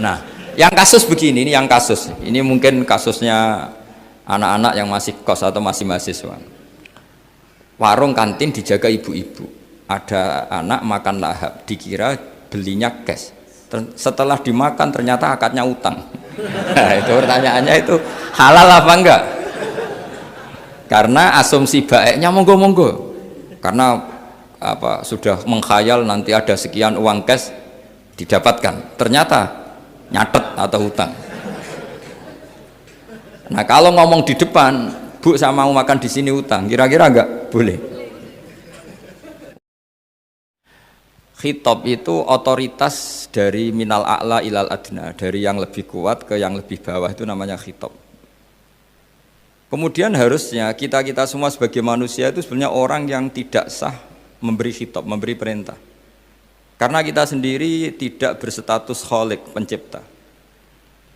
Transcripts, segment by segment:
Nah, yang kasus begini, ini yang kasus. Ini mungkin kasusnya anak-anak yang masih kos atau masih mahasiswa. Warung kantin dijaga ibu-ibu. Ada anak makan lahap, dikira belinya cash. Setelah dimakan ternyata akadnya utang. Nah, itu pertanyaannya itu halal apa enggak? Karena asumsi baiknya monggo-monggo. Karena apa sudah mengkhayal nanti ada sekian uang cash didapatkan. Ternyata nyatet atau hutang. Nah, kalau ngomong di depan, Bu saya mau makan di sini utang, kira-kira enggak boleh. Khitab itu otoritas dari minal a'la ilal adna, dari yang lebih kuat ke yang lebih bawah, itu namanya khitab. Kemudian harusnya kita semua sebagai manusia itu sebenarnya orang yang tidak sah memberi khitab, memberi perintah. Karena kita sendiri tidak berstatus khalik, pencipta.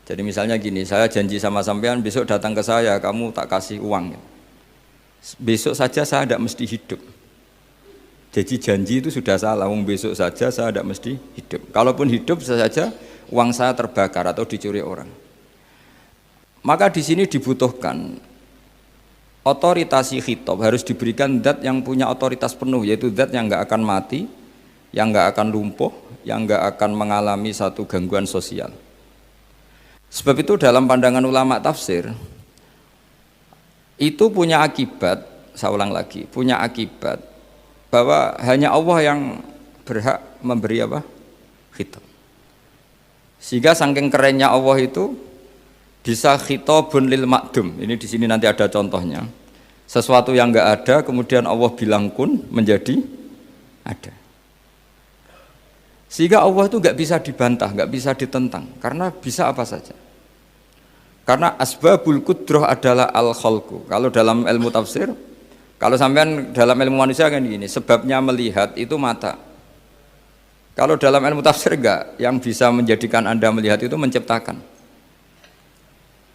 Jadi misalnya gini, saya janji sama sampean besok datang ke saya, kamu tak kasih uang. Besok saja saya tidak mesti hidup. Jadi janji itu sudah salah, besok saja saya tidak mesti hidup. Kalaupun hidup saja uang saya terbakar atau dicuri orang. Maka di sini dibutuhkan otoritasi khitab, harus diberikan zat yang punya otoritas penuh, yaitu zat yang nggak akan mati, yang nggak akan lumpuh, yang nggak akan mengalami satu gangguan sosial. Sebab itu dalam pandangan ulama tafsir itu punya akibat, saya ulang lagi, punya akibat bahwa hanya Allah yang berhak memberi apa? Khitab. Sehingga saking kerennya Allah itu bisa khitabun lil makdum. Ini di sini nanti ada contohnya. Sesuatu yang enggak ada kemudian Allah bilang kun menjadi ada. Sehingga Allah itu enggak bisa dibantah, enggak bisa ditentang karena bisa apa saja. Karena asbabul qudrah adalah al-khalqu. Kalau dalam ilmu tafsir, kalau sampean dalam ilmu manusia kan gini, sebabnya melihat itu mata. Kalau dalam ilmu tafsir enggak, yang bisa menjadikan Anda melihat itu menciptakan.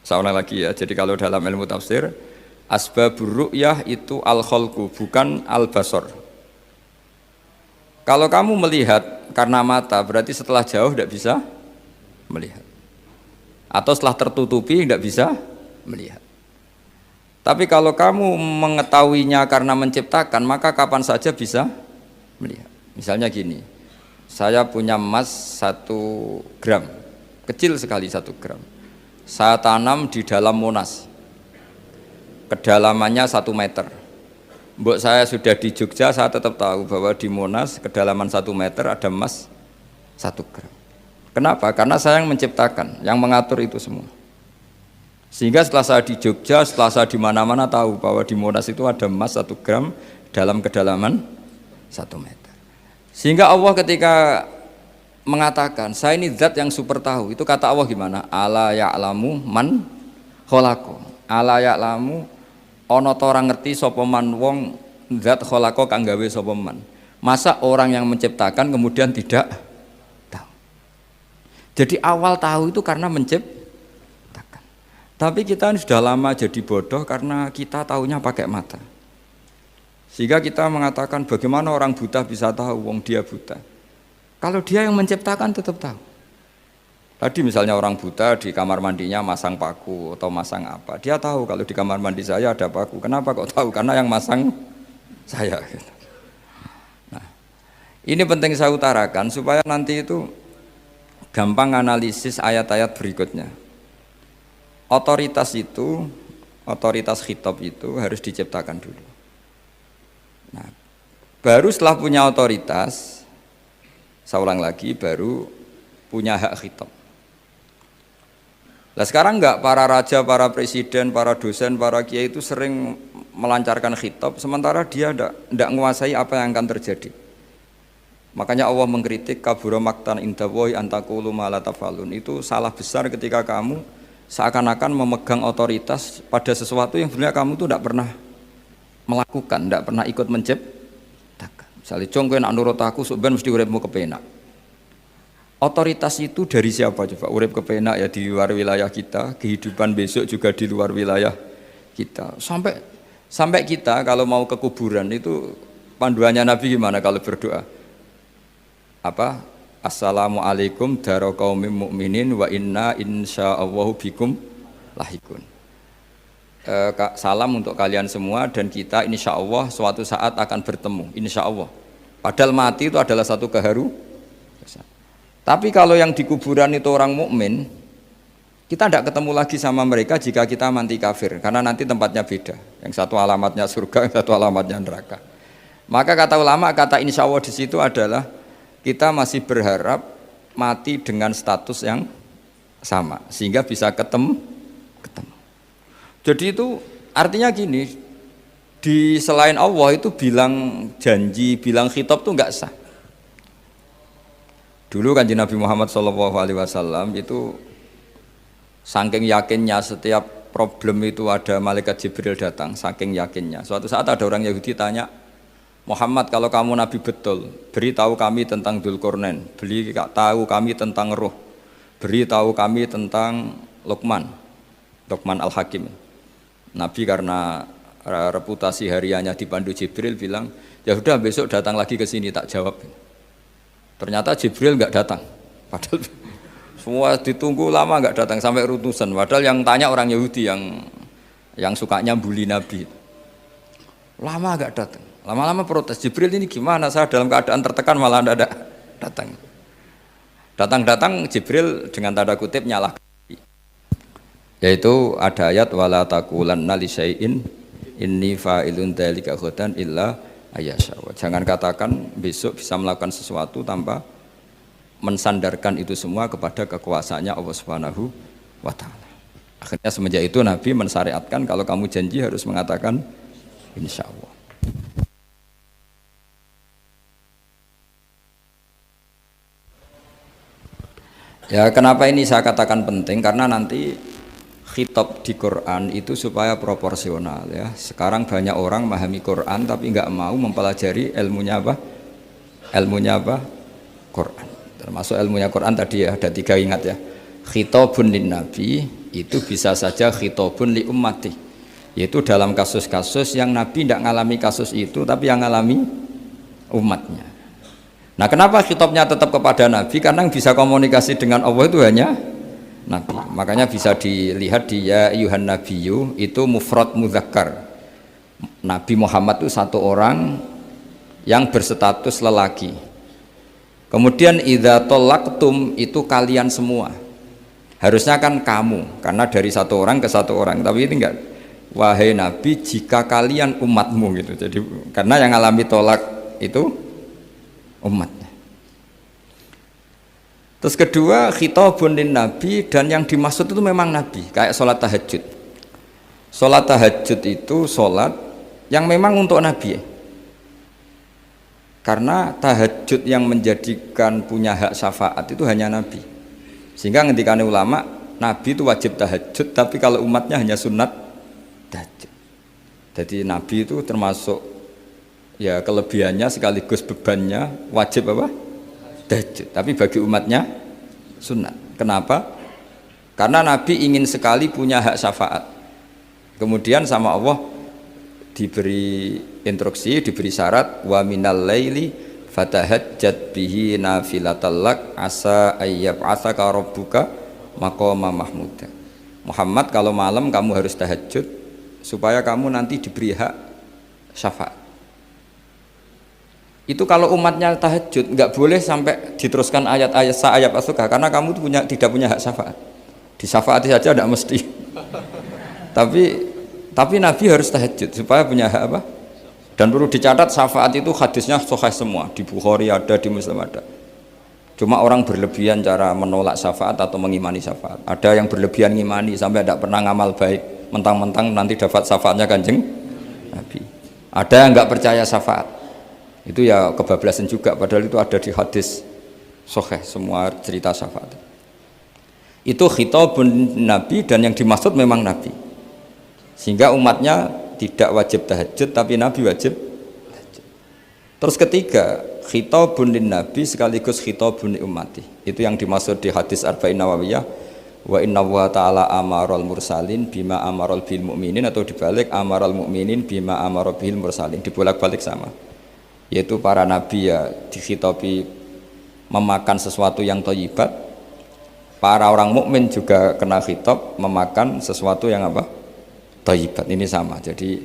Saya ulang lagi ya, jadi kalau dalam ilmu tafsir, asbabur ru'yah itu al-khalqu, bukan al-basar. Kalau kamu melihat karena mata, berarti setelah jauh tidak bisa melihat. Atau setelah tertutupi tidak bisa melihat. Tapi kalau kamu mengetahuinya karena menciptakan, maka kapan saja bisa melihat. Misalnya gini, saya punya emas 1 gram, kecil sekali 1 gram. Saya tanam di dalam Monas, kedalamannya 1 meter. Mbok saya sudah di Jogja, saya tetap tahu bahwa di Monas, kedalaman 1 meter ada emas 1 gram. Kenapa? Karena saya yang menciptakan, yang mengatur itu semua. Sehingga setelah saya di Jogja, setelah saya di mana-mana tahu bahwa di Monas itu ada emas 1 gram dalam kedalaman 1 meter. Sehingga Allah ketika mengatakan, saya ini zat yang super tahu, itu kata Allah gimana? Ala ya'lamu man khalaqo. Ala ya'lamu ana ta ora ngerti sapa man wong zat khalaqo kang gawe sapa man. Masa orang yang menciptakan kemudian tidak tahu? Jadi awal tahu itu karena menciptakan. Tapi kita sudah lama jadi bodoh karena kita tahunya pakai mata. Sehingga kita mengatakan bagaimana orang buta bisa tahu, wong dia buta. Kalau dia yang menciptakan tetap tahu. Tadi misalnya orang buta di kamar mandinya masang paku atau masang apa, dia tahu kalau di kamar mandi saya ada paku. Kenapa kok tahu? Karena yang masang saya. Nah, ini penting saya utarakan supaya nanti itu gampang analisis ayat-ayat berikutnya. Otoritas itu, otoritas khitab itu harus diciptakan dulu. Nah, baru setelah punya otoritas, saya ulang lagi, baru punya hak khitab. Nah sekarang enggak, para raja, para presiden, para dosen, para kiai itu sering melancarkan khitab, sementara dia enggak menguasai apa yang akan terjadi. Makanya Allah mengkritik kabura maktan indallahi antaqulu ma la tafalun. Itu salah besar ketika kamu seakan-akan memegang otoritas pada sesuatu yang sebenarnya kamu tuh tidak pernah melakukan, tidak pernah ikut menciptakan. Misalnya, "Cong kowe nak nurut aku, sok ben mesti uripmu kepenak." Otoritas itu dari siapa coba? Urip kepenak ya di luar wilayah kita, kehidupan besok juga di luar wilayah kita. Sampai kita kalau mau ke kuburan itu panduannya Nabi gimana kalau berdoa? Apa? Assalamualaikum daro qaumim mukminin wa inna insyaallahu bikum lahikun. Salam untuk kalian semua dan kita insya Allah suatu saat akan bertemu, insya Allah. Padahal mati itu adalah satu keharusan. Tapi kalau yang di kuburan itu orang mukmin, kita tidak ketemu lagi sama mereka jika kita mati kafir, karena nanti tempatnya beda. Yang satu alamatnya surga, yang satu alamatnya neraka. Maka kata ulama, kata insya Allah di situ adalah kita masih berharap mati dengan status yang sama, sehingga bisa ketemu. Jadi itu artinya gini, di selain Allah itu bilang janji, bilang khitab itu enggak sah. Dulu kan Nabi Muhammad SAW itu saking yakinnya setiap problem itu ada malaikat Jibril datang, saking yakinnya. Suatu saat ada orang Yahudi tanya, Muhammad kalau kamu Nabi betul, beritahu kami tentang Dzulqarnain, beritahu kami tentang Ruh, beritahu kami tentang Luqman Al-Hakim. Nabi karena reputasi hariannya dipandu Jibril bilang, ya sudah besok datang lagi ke sini tak jawab. Ternyata Jibril nggak datang, padahal semua ditunggu lama nggak datang sampai utusan. Padahal yang tanya orang Yahudi yang sukanya bully Nabi, lama nggak datang. Lama-lama protes, Jibril ini gimana? Saya dalam keadaan tertekan malah tidak datang. Datang Jibril dengan tanda kutip nyalahkan. Yaitu ada ayat wala taqulanna li syai'in inni fa'ilun dzalika ghadan illa ayyasha. Jangan katakan besok bisa melakukan sesuatu tanpa mensandarkan itu semua kepada kekuasaannya Allah Subhanahu wa taala. Akhirnya semenjak itu Nabi mensyariatkan kalau kamu janji harus mengatakan insyaallah. Ya, kenapa ini saya katakan penting? Karena nanti khitab di Quran itu supaya proporsional ya. Sekarang banyak orang memahami Quran tapi nggak mau mempelajari ilmunya apa? Quran. Termasuk ilmunya Quran tadi ya, ada 3 ingat ya. Khitabun lin nabi itu bisa saja khitabun li ummati. Yaitu dalam kasus-kasus yang Nabi tidak ngalami kasus itu tapi yang ngalami umatnya. Nah, kenapa khitabnya tetap kepada Nabi? Karena yang bisa komunikasi dengan Allah itu hanya Nabi. Makanya bisa dilihat di ya ayyuhan nabiyyu itu mufrad mudzakkar. Nabi Muhammad itu satu orang yang berstatus lelaki. Kemudian idza talaqtum itu kalian semua. Harusnya kan kamu, karena dari satu orang ke satu orang. Tapi ini enggak. Wahai Nabi, jika kalian umatmu gitu. Jadi karena yang alami tolak itu umatnya. Terus kedua, khitabun lin nabi, dan yang dimaksud itu memang Nabi, kayak sholat tahajud. Sholat tahajud itu sholat yang memang untuk Nabi. Karena tahajud yang menjadikan punya hak syafaat itu hanya Nabi. Sehingga ngendikane ulama, Nabi itu wajib tahajud, tapi kalau umatnya hanya sunat tahajud. Jadi Nabi itu termasuk ya kelebihannya sekaligus bebannya wajib apa? Tahajud. Tapi bagi umatnya sunat. Kenapa? Karena Nabi ingin sekali punya hak syafaat. Kemudian sama Allah diberi instruksi, diberi syarat wa minal laili fatahajjat bihi nafilatal lak asa ayyab'atsaka rabbuka maqama mahmuda. Muhammad, kalau malam kamu harus tahajud supaya kamu nanti diberi hak syafaat. Itu kalau umatnya tahajud nggak boleh sampai diteruskan ayat-ayat sa'ayab asuka, karena kamu tuh tidak punya hak syafaat. Disyafaati saja tidak mesti. tapi Nabi harus tahajud supaya punya hak apa? Dan perlu dicatat syafaat itu hadisnya sahih semua, di Bukhari ada, di Muslim ada. Cuma orang berlebihan cara menolak syafaat atau mengimani syafaat. Ada yang berlebihan ngimani sampai tidak pernah ngamal baik, mentang-mentang nanti dapat syafaatnya Kanjeng Nabi. Ada yang nggak percaya syafaat. Itu ya kebablasan juga, padahal itu ada di hadis sahih semua cerita syafaat. Itu khitabun Nabi, dan yang dimaksud memang Nabi. Sehingga umatnya tidak wajib tahajud tapi Nabi wajib tahajud. Terus ketiga, khitabun lin Nabi sekaligus khitabun li ummati. Itu yang dimaksud di hadis Arba'in Nawawiyah, wa inna wa ta'ala amaral mursalin bima amaral bil mu'minin, atau dibalik amaral mu'minin bima amaral bil mursalin, dibolak-balik sama. Yaitu para nabi ya dikhitabi memakan sesuatu yang thayyibat, para orang mukmin juga kena khitab memakan sesuatu yang apa? Thayyibat. Ini sama. Jadi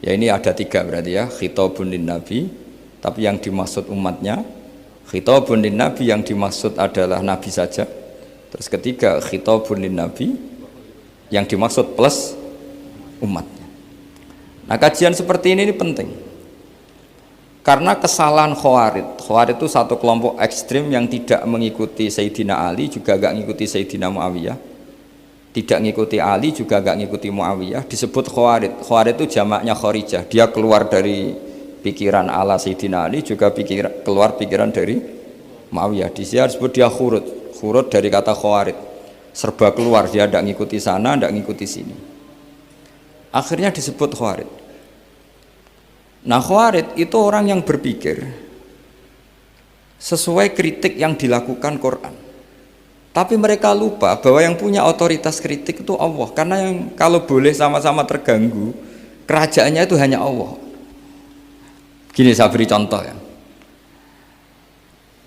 ya ini ada 3 berarti ya, khitabun lin nabi, tapi yang dimaksud umatnya, khitabun lin nabi yang dimaksud adalah nabi saja. Terus ketiga, khitabun lin nabi yang dimaksud plus umatnya. Nah, kajian seperti ini penting. Karena kesalahan Khawarij itu satu kelompok ekstrim yang tidak mengikuti Sayyidina Ali, juga gak ngikuti Sayyidina Muawiyah, tidak ngikuti Ali, juga gak ngikuti Muawiyah, disebut Khawarij. Khawarij itu jamaknya Kharijah, dia keluar dari pikiran ala Sayyidina Ali, juga keluar pikiran dari Muawiyah. Di sini disebut dia khurut dari kata Khawarij, serba keluar, dia tidak ngikuti sana, tidak ngikuti sini, akhirnya disebut Khawarij. Nah, Khawarij itu orang yang berpikir sesuai kritik yang dilakukan Quran, tapi mereka lupa bahwa yang punya otoritas kritik itu Allah, karena yang kalau boleh sama-sama terganggu kerajaannya itu hanya Allah. Gini, saya beri contoh ya,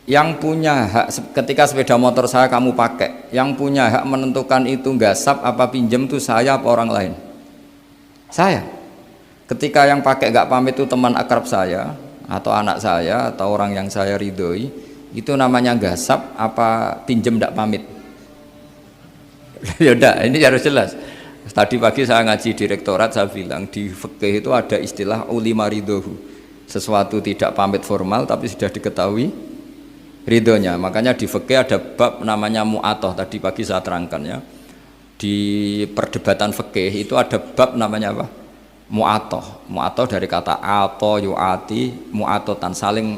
yang punya hak ketika sepeda motor saya kamu pakai, yang punya hak menentukan itu gasap apa pinjam itu saya apa orang lain? Saya. Ketika yang pakai gak pamit itu teman akrab saya atau anak saya atau orang yang saya ridhoi, itu namanya gasap apa pinjem gak pamit? Ya udah, ini harus jelas. Tadi pagi saya ngaji direktorat, saya bilang di fikih itu ada istilah ulima ridhohu, sesuatu tidak pamit formal tapi sudah diketahui ridhonya. Makanya di fikih ada bab namanya mu'atoh, tadi pagi saya terangkan ya. Di perdebatan fikih itu ada bab namanya apa? Mu'atoh dari kata ato yu'ati, mu'atotan, saling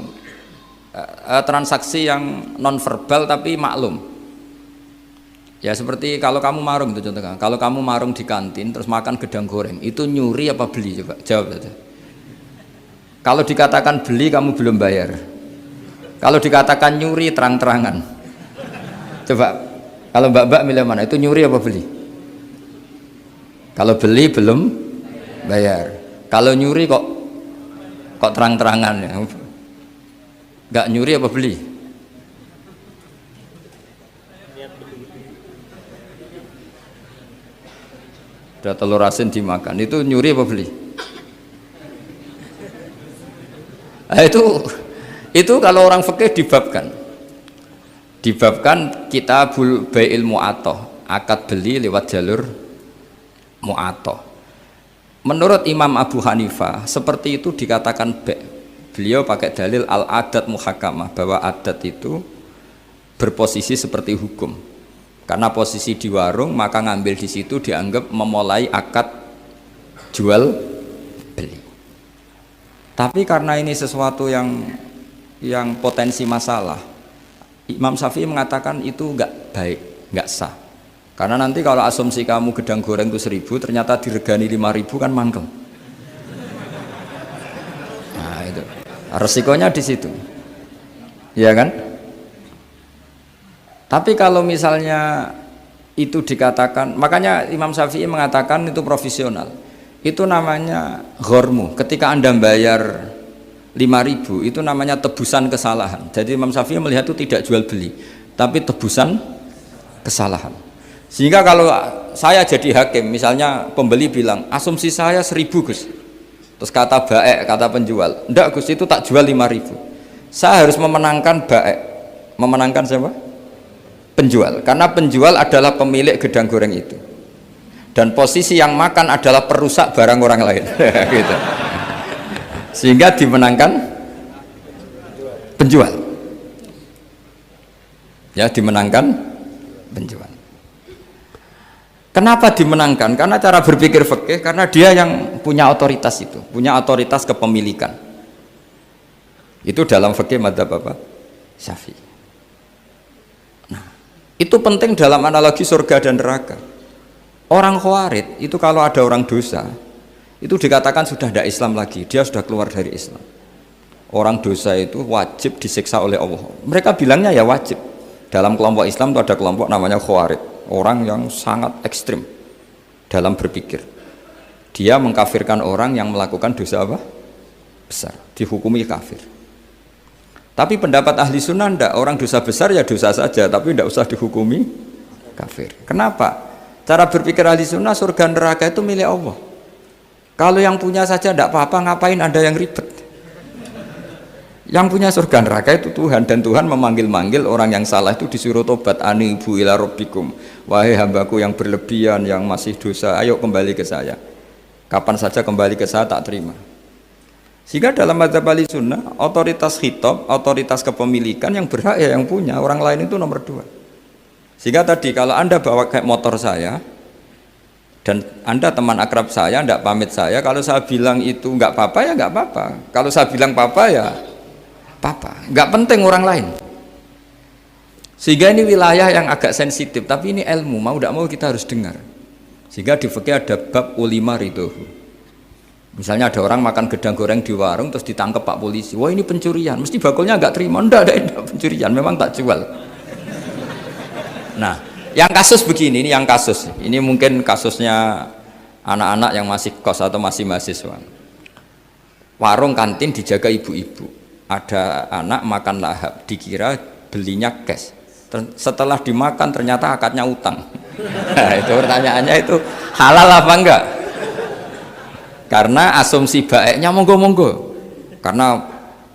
transaksi yang non verbal tapi maklum. Ya seperti kalau kamu marung itu contohnya, kalau kamu marung di kantin terus makan gedang goreng, itu nyuri apa beli? Coba jawab saja. Kalau dikatakan beli kamu belum bayar, kalau dikatakan nyuri terang-terangan. Coba kalau mbak-mbak milih mana, itu nyuri apa beli? Kalau beli belum bayar, kalau nyuri kok terang-terangan ya. Gak nyuri apa beli? Udah telur asin dimakan, itu nyuri apa beli? Nah, itu kalau orang fikih dibabkan kitabul bai'il mu'atoh, akad beli lewat jalur mu'atoh. Menurut Imam Abu Hanifah seperti itu dikatakan beliau pakai dalil al-adat muhakamah, bahwa adat itu berposisi seperti hukum, karena posisi di warung maka ngambil di situ dianggap memulai akad jual beli. Tapi karena ini sesuatu yang potensi masalah, Imam Syafi'i mengatakan itu enggak baik, enggak sah. Karena nanti kalau asumsi kamu gedang goreng itu 1.000, ternyata diregani 5.000 kan mangkel. Nah itu resikonya di situ, ya kan? Tapi kalau misalnya itu dikatakan, makanya Imam Syafi'i mengatakan itu profesional. Itu namanya ghormu. Ketika Anda bayar 5.000, itu namanya tebusan kesalahan. Jadi Imam Syafi'i melihat itu tidak jual beli, tapi tebusan kesalahan. Sehingga kalau saya jadi hakim, misalnya pembeli bilang asumsi saya 1.000 Gus, terus kata baek, kata penjual, enggak Gus itu tak jual 5.000, saya harus memenangkan baek. Memenangkan siapa? Penjual, karena penjual adalah pemilik gedang goreng itu, dan posisi yang makan adalah perusak barang orang lain. Gitu. Sehingga dimenangkan penjual, ya dimenangkan penjual. Kenapa dimenangkan? Karena cara berpikir fikih, karena dia yang punya otoritas itu, punya otoritas kepemilikan. Itu dalam fikih madzhab apa? Syafi'i. Nah, itu penting dalam analogi surga dan neraka. Orang Khawarij itu kalau ada orang dosa, itu dikatakan sudah tidak Islam lagi, dia sudah keluar dari Islam. Orang dosa itu wajib disiksa oleh Allah. Mereka bilangnya ya wajib. Dalam kelompok Islam itu ada kelompok namanya Khawarij, orang yang sangat ekstrim dalam berpikir. Dia mengkafirkan orang yang melakukan dosa apa? Besar, dihukumi kafir. Tapi pendapat ahli sunnah ndak, orang dosa besar ya dosa saja, tapi ndak usah dihukumi kafir. Kenapa? Cara berpikir ahli sunnah, surga neraka itu milik Allah. Kalau yang punya saja ndak apa-apa, ngapain ada yang ribet? Yang punya surga neraka itu Tuhan, dan Tuhan memanggil-manggil orang yang salah itu disuruh tobat, anibu ila rabbikum, wahai hambaku yang berlebihan, yang masih dosa, ayo kembali ke saya. Kapan saja kembali ke saya tak terima. Sehingga dalam mazhab ahli sunnah, otoritas khitab, otoritas kepemilikan yang berhak ya yang punya, orang lain itu nomor 2. Sehingga tadi kalau Anda bawa kayak motor saya dan Anda teman akrab saya, tidak pamit saya, kalau saya bilang itu nggak apa-apa ya nggak apa-apa, kalau saya bilang apa-apa ya apa-apa, nggak penting orang lain. Sehingga ini wilayah yang agak sensitif, tapi ini ilmu, mau tidak mau kita harus dengar. Sehingga di fikih ada bab ulima ridhohu. Misalnya ada orang makan gedang goreng di warung terus ditangkap Pak polisi, wah ini pencurian, mesti bakulnya nggak terima, enggak pencurian, memang tak jual. Nah, yang kasus begini, ini yang kasus, ini mungkin kasusnya anak-anak yang masih kos atau masih mahasiswa. Warung kantin dijaga ibu-ibu, ada anak makan lahap, dikira belinya cash, setelah dimakan ternyata akadnya utang. Nah, itu pertanyaannya itu halal apa enggak? Karena asumsi baiknya monggo-monggo, karena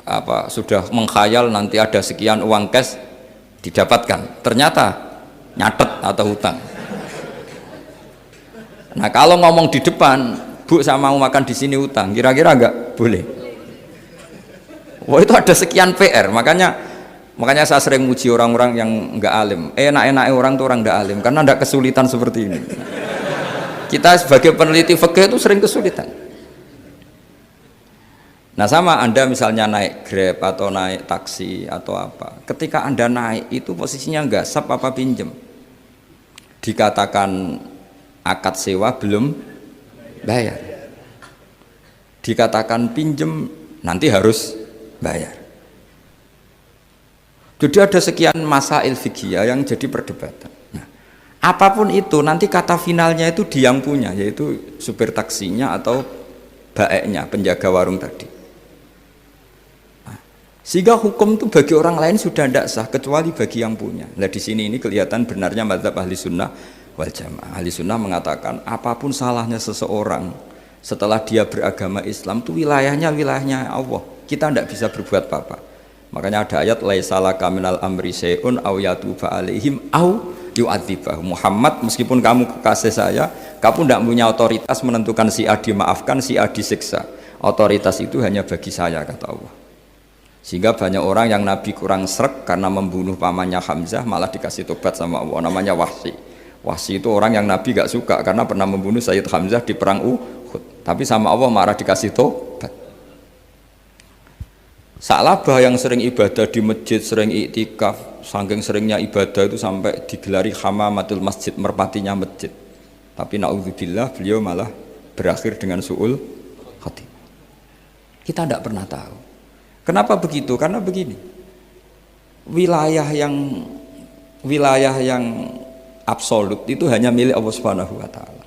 apa, sudah mengkhayal nanti ada sekian uang cash didapatkan, ternyata nyatet atau hutang. Nah kalau ngomong di depan, Bu saya mau makan di sini hutang, kira-kira enggak boleh. Wah itu ada sekian PR, makanya saya sering muji orang-orang yang enggak alim. Enak-enaknya orang tuh orang enggak alim, karena enggak kesulitan seperti ini. Kita sebagai peneliti fikih itu sering kesulitan. Nah sama Anda misalnya naik Grab atau naik taksi atau apa, ketika Anda naik itu posisinya gasap apa pinjem, dikatakan akad sewa belum bayar, dikatakan pinjem nanti harus bayar. Jadi ada sekian masail fikih yang jadi perdebatan. Nah, apapun itu nanti kata finalnya itu dia yang punya, yaitu supir taksinya atau baeknya, penjaga warung tadi. Sehingga hukum itu bagi orang lain sudah tidak sah kecuali bagi yang punya. Nah di sini ini kelihatan benarnya mazhab ahli sunnah wal jamaah. Ahli sunnah mengatakan apapun salahnya seseorang setelah dia beragama Islam itu wilayahnya Allah. Kita tidak bisa berbuat apa-apa. Makanya ada ayat laisa laka minal amri syai'un aw yatuba alaihim aw yu'adzibahum. Muhammad meskipun kamu kekasih saya, kamu tidak punya otoritas menentukan si A dimaafkan, si A disiksa. Otoritas itu hanya bagi saya kata Allah. Sehingga banyak orang yang Nabi kurang srek karena membunuh pamannya Hamzah malah dikasih tobat sama Allah, namanya Wahsy. Wahsy itu orang yang Nabi gak suka karena pernah membunuh Sayyid Hamzah di perang Uhud, tapi sama Allah marah dikasih tobat. Sa'labah yang sering ibadah di masjid, sering iktikaf, saking seringnya ibadah itu sampai digelari hamamatul masjid, merpatinya masjid. Tapi na'udzubillah beliau malah berakhir dengan su'ul khatimah. Kita tidak pernah tahu. Kenapa begitu? Karena begini, wilayah yang absolut itu hanya milik Allah Subhanahu wa Ta'ala.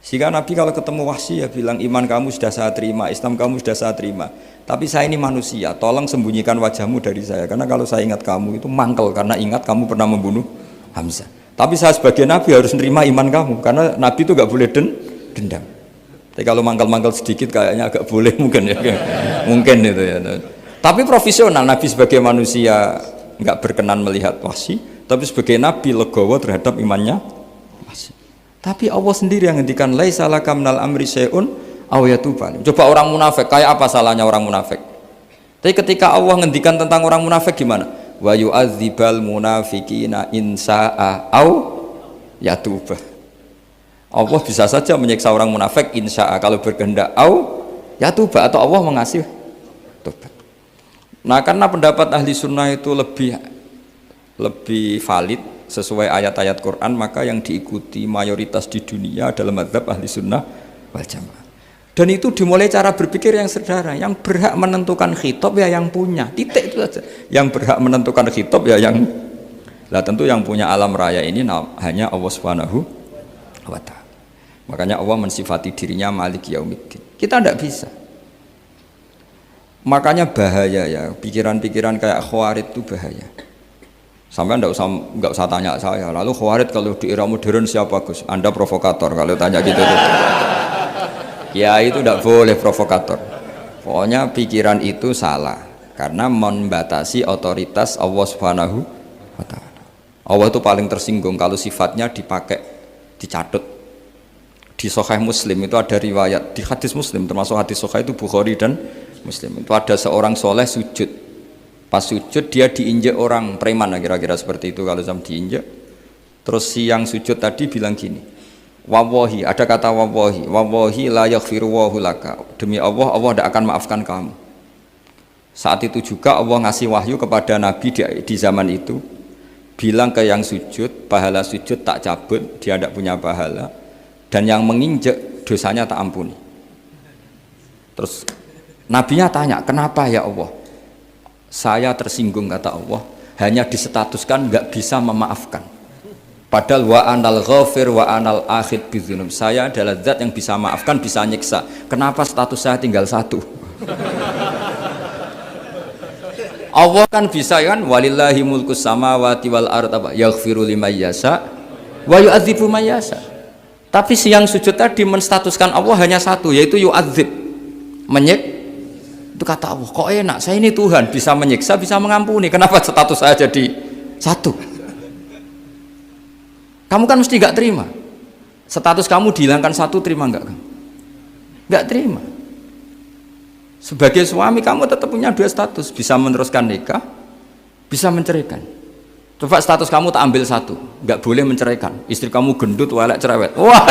Sehingga Nabi kalau ketemu Wahsy ya bilang, iman kamu sudah saya terima, Islam kamu sudah saya terima, tapi saya ini manusia, tolong sembunyikan wajahmu dari saya, karena kalau saya ingat kamu itu mangkel, karena ingat kamu pernah membunuh Hamzah. Tapi saya sebagai Nabi harus menerima iman kamu, karena Nabi itu gak boleh dendam. Tapi kalau mangkal-mangkal sedikit kayaknya agak boleh mungkin ya, mungkin itu ya. Tapi profesional, Nabi sebagai manusia nggak berkenan melihat Wahsy, tapi sebagai Nabi legowo terhadap imannya Wahsy. Tapi Allah sendiri yang ngendikan laisa laka minal amri syai'un aw yatuba. Coba orang munafik, kayak apa salahnya orang munafik? Tapi ketika Allah ngendikan tentang orang munafik gimana? Wa yu'adzibal munafiqina in sa'a aw yatuba. Allah bisa saja menyiksa orang munafik insya'a kalau berkehendak au ya tuba, atau Allah mengasih tobat. Nah karena pendapat ahli sunnah itu lebih valid sesuai ayat-ayat Quran, maka yang diikuti mayoritas di dunia adalah mazhab ahli sunnah wal jamaah. Dan itu dimulai cara berpikir yang sederhana, yang berhak menentukan khitab ya yang punya, titik itu saja. Yang berhak menentukan khitab ya yang, lah tentu yang punya alam raya ini hanya Allah Subhanahu wa Ta'ala. Makanya Allah mensifati dirinya Malik Yaumiddin. Kita tidak bisa. Makanya bahaya ya, pikiran-pikiran kayak Khawarij itu bahaya. Sampai nggak usah tanya saya. Lalu Khawarij kalau di era modern siapa Gus? Anda provokator kalau tanya gitu. Ya itu tidak boleh provokator. Pokoknya pikiran itu salah karena membatasi otoritas Allah Subhanahu wa Ta'ala. Allah itu paling tersinggung kalau sifatnya dipakai, dicatut. Di Sahih Muslim itu ada riwayat, di hadis Muslim termasuk hadis Sahih itu Bukhari dan Muslim, itu ada seorang soleh sujud, pas sujud dia diinjek orang preman, kira-kira seperti itu kalau sama diinjek. Terus si yang sujud tadi bilang gini, wallahi, ada kata wallahi, wallahi la yaghfiru wallahu laka, demi Allah, Allah tidak akan maafkan kamu. Saat itu juga Allah ngasih wahyu kepada Nabi di zaman itu, bilang ke yang sujud, pahala sujud tak cabut, dia tidak punya pahala, dan yang menginjek dosanya tak ampuni. Terus Nabinya tanya, kenapa ya Allah? Saya tersinggung, kata Allah, hanya disetatuskan nggak bisa memaafkan. Padahal wa anal ghafir wa anal akhid bidzunub. Saya adalah zat yang bisa maafkan, bisa nyiksa. Kenapa status saya tinggal satu? Allah kan bisa kan, walillahi mulkus samawati wal ardh, yaghfiru liman yasha wa yu'adzibu man yasha. Tapi si yang sujud tadi menstatuskan Allah hanya satu, yaitu yu'adzib, menyiksa. Itu kata Allah, kok enak, saya ini Tuhan, bisa menyiksa, bisa mengampuni, kenapa status saya jadi satu? Kamu kan mesti gak terima. Status kamu dihilangkan satu, terima gak kamu? Gak terima. Sebagai suami kamu tetap punya dua status, bisa meneruskan nikah, bisa menceraikan. Coba status kamu tak ambil satu, gak boleh menceraikan. Istri kamu gendut, walek, cerewet. Wah,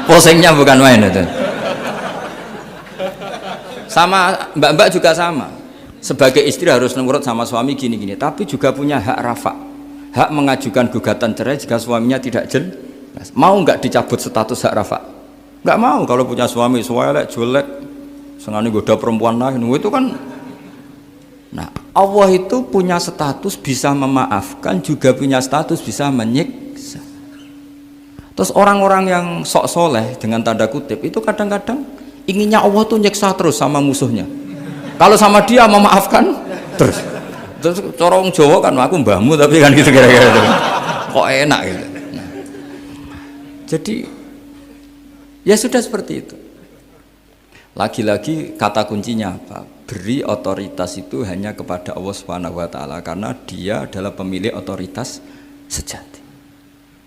posengnya bukan main itu. Sama mbak-mbak juga sama, sebagai istri harus nurut sama suami gini-gini, tapi juga punya hak rafa, hak mengajukan gugatan cerai jika suaminya tidak jelas. Mau nggak dicabut status hak rafa? Nggak mau. Kalau punya suami suwelek, jelek, sengaja goda perempuan lain, itu kan. Nah, Allah itu punya status bisa memaafkan, juga punya status bisa menyiksa. Terus orang-orang yang sok soleh dengan tanda kutip itu kadang-kadang inginnya Allah tuh nyiksa terus sama musuhnya. Kalau sama dia memaafkan terus. Terus corong Jawa kan, aku mbahmu tapi kan gitu kira-kira gitu. Kok enak gitu. Nah, jadi ya sudah seperti itu. Lagi-lagi kata kuncinya apa? Beri otoritas itu hanya kepada Allah Subhanahu wa Ta'ala, karena dia adalah pemilik otoritas sejati.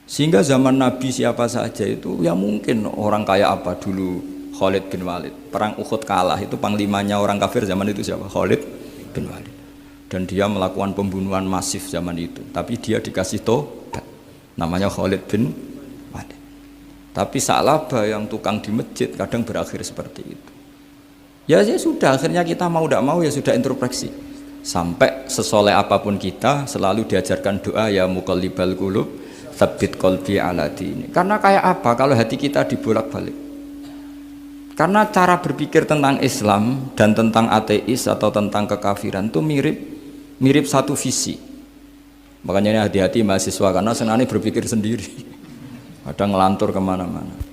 Sehingga zaman Nabi siapa saja itu ya mungkin orang kayak apa dulu, Khalid bin Walid, perang Uhud kalah, itu panglimanya orang kafir zaman itu siapa? Khalid bin Walid. Dan dia melakukan pembunuhan masif zaman itu, tapi dia dikasih tobat, namanya Khalid bin Walid. Tapi Sa'labah yang tukang di masjid kadang berakhir seperti itu. Ya sudah, akhirnya kita mau tidak mau ya sudah introspeksi. Sampai sesoleh apapun kita selalu diajarkan doa, ya muqallibal qulub tsabbit qalbi ala dini. Karena kayak apa kalau hati kita dibolak-balik? Karena cara berpikir tentang Islam dan tentang ateis atau tentang kekafiran itu mirip satu visi. Makanya ini hati-hati mahasiswa, karena senangnya berpikir sendiri, kadang ngelantur kemana-mana.